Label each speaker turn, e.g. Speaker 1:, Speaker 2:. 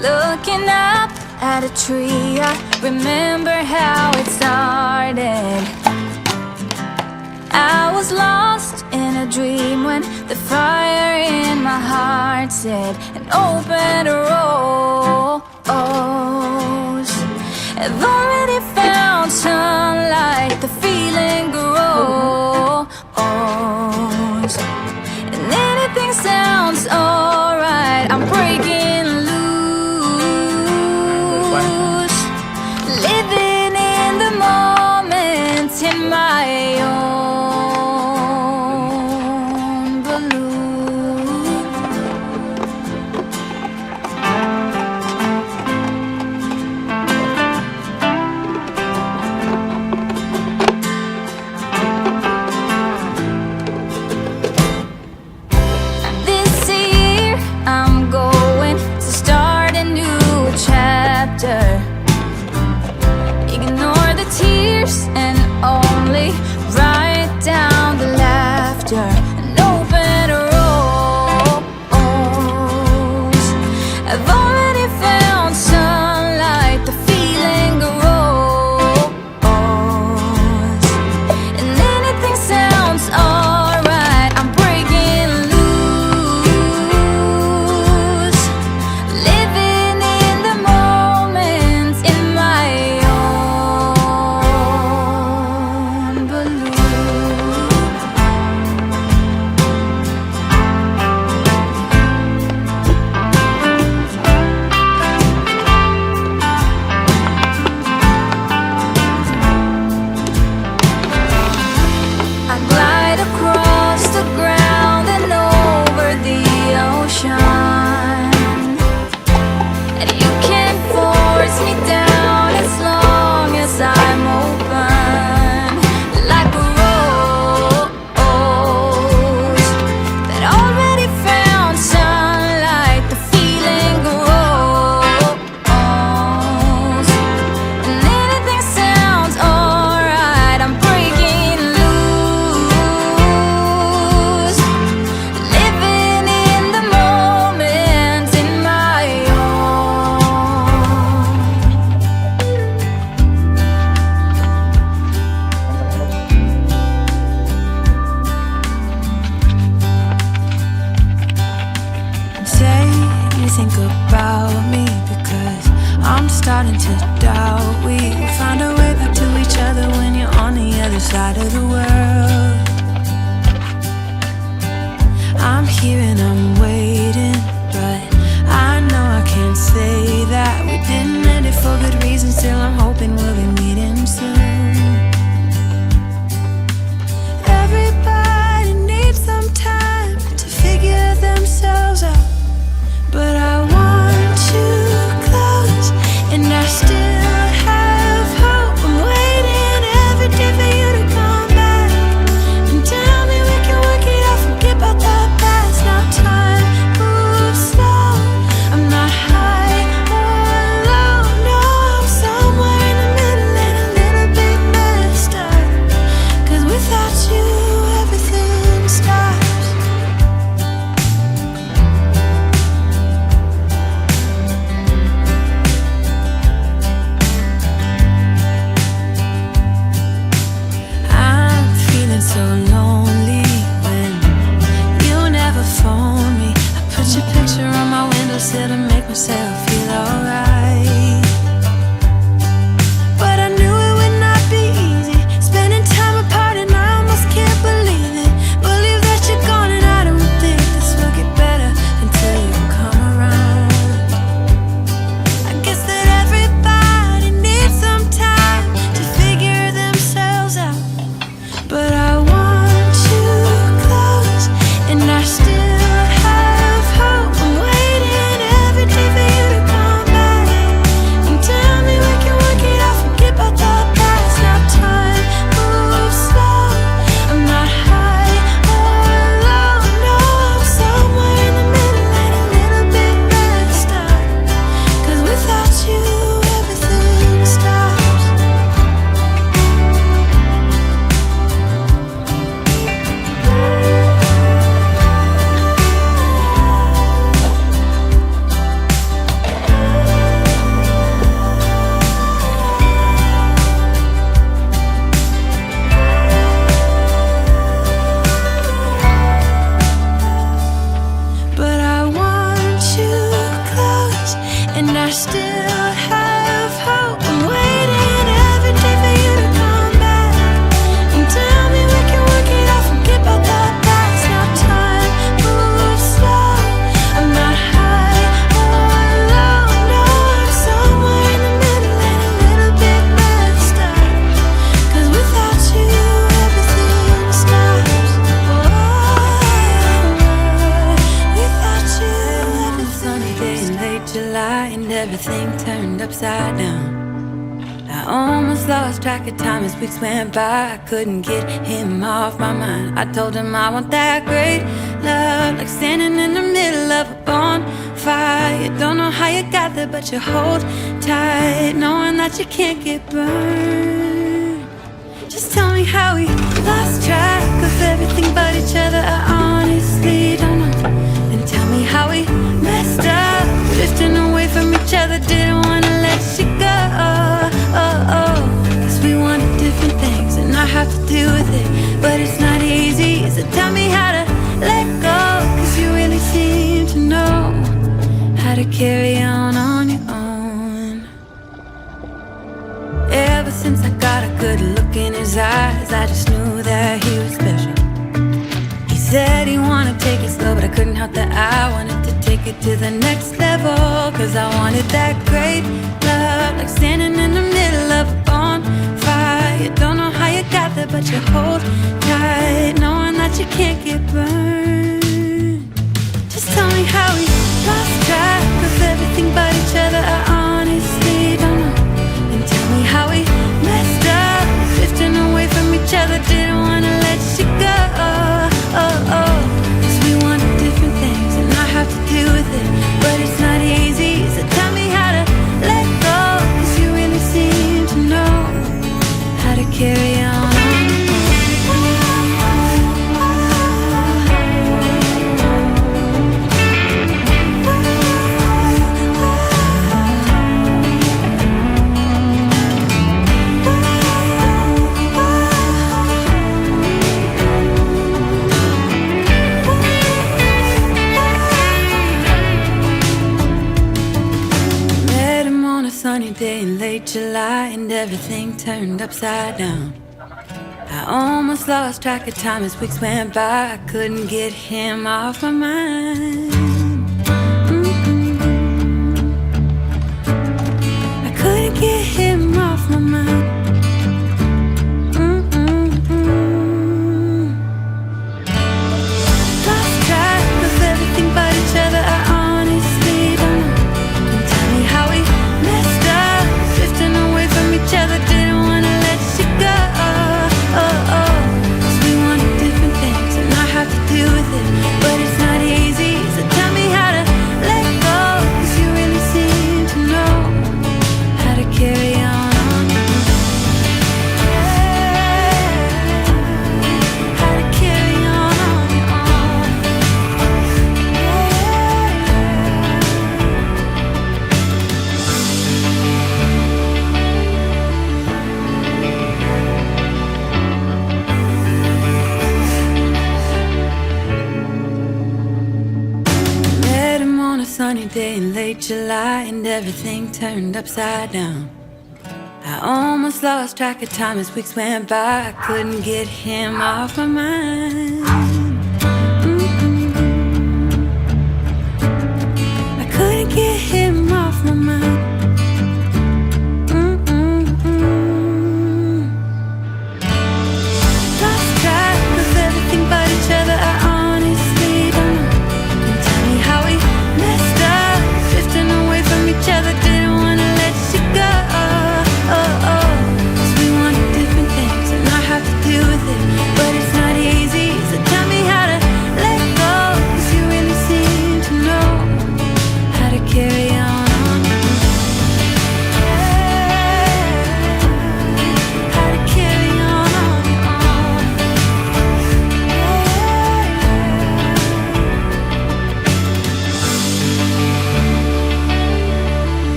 Speaker 1: Looking up at a tree, I remember how it started. I was lost in a dream when the fire in my heart said an open rose. I've already found sunlight, the feeling grows, and anything sounds alright. I'm breaking loose, living in the moment in my own balloon. This year I'm going to start a new chapter. Ignore the tears and only write down the laughter. An open rose. I've already found sunlight, the feeling grows, and anything sounds alright. I'm breaking loose, living in the moment in my own balloon. I glide across the ground and over the ocean, and you can't force me down as long as I'm open, like a rose that already found sunlight, the feeling grows, and anything sounds alright. I'm breaking loose, living in the moment in my own.
Speaker 2: Say you think about me because I'm starting to doubt we found a way back to each other when you're on the other side of the world. I'm here and I'm waiting, but I know I can't say that we didn't end it for good reasons. Still I'm hoping we'll be meeting soon. Everybody needs some time to figure themselves out, but I want you close, and I still have hope. I'm waiting every day for you to come back and tell me we can work it out, forget about the past. Now time moves slow, I'm not high or low, no, I'm somewhere in the middle and a little bit messed up, 'cause without you everything stops. I'm feeling so lonely when you never phone me. I put your picture on my windowsill to make myself feel alright, but I knew it would not be easy spending time apart, and I almost can't believe it. Believe that you're gone, and I don't think this will get better until you come around. I guess that everybody needs some time to figure themselves out, but I want you close, and I still have hope. I'm waiting every day for you to come back I still have hope. I'm waiting every day for you to come back and tell me we can work it out, forget about the past. Now time moves slow. I'm not high or low, no, I'm somewhere in the middle and a little bit messed up. 'Cause without you everything stops. Without you everything. Sunny day in late July and everything turned upside down. I almost lost track of time as weeks went by. I couldn't get him off my mind. I told him I want that great love, like standing in the middle of a bonfire. You don't know how you got there, but you hold tight, knowing that you can't get burned. Just tell me how we lost track of everything but each other. I honestly don't know. And tell me how we messed up, drifting away from each other. Didn't wanna let you go. 'Cause we wanted different things and I have to deal with it, but it's not easy. So tell me how to let go, 'cause you really seem to know how to carry on your own. Ever since I got a good look in his eyes, I just knew that he was special. He said he wanted to take it slow, but I couldn't help that I wanted to take it to the next level. 'Cause I wanted that great love, like standing in the middle of a bonfire. You don't know how you got there, but you hold tight, knowing that you can't get burned. Just tell me how we lost track of everything but each other. I honestly don't know. And tell me how we messed up, drifting away from each other. Didn't wanna let you go. 'Cause we wanted different things and I have to deal with it, but it's not easy. So tell me how to let go, 'cause you really seem to know how to carry on. Sunny day in late July and everything turned upside down. I almost lost track of time as weeks went by. I couldn't get him off my mind. I couldn't get him off my mind. Lost track of everything but each other. I honestly don't know. And tell me how we messed up, drifting away from each other. Didn't wanna let you go. 'Cause we wanted different things and I have to deal with it, but it's not easy. So tell me how to let go, 'cause you really seem to know how to carry on. How to carry on your own. Met him on a sunny day in late July and everything turned upside down. I almost lost track of time as weeks went by. I couldn't get him off my mind. I couldn't get him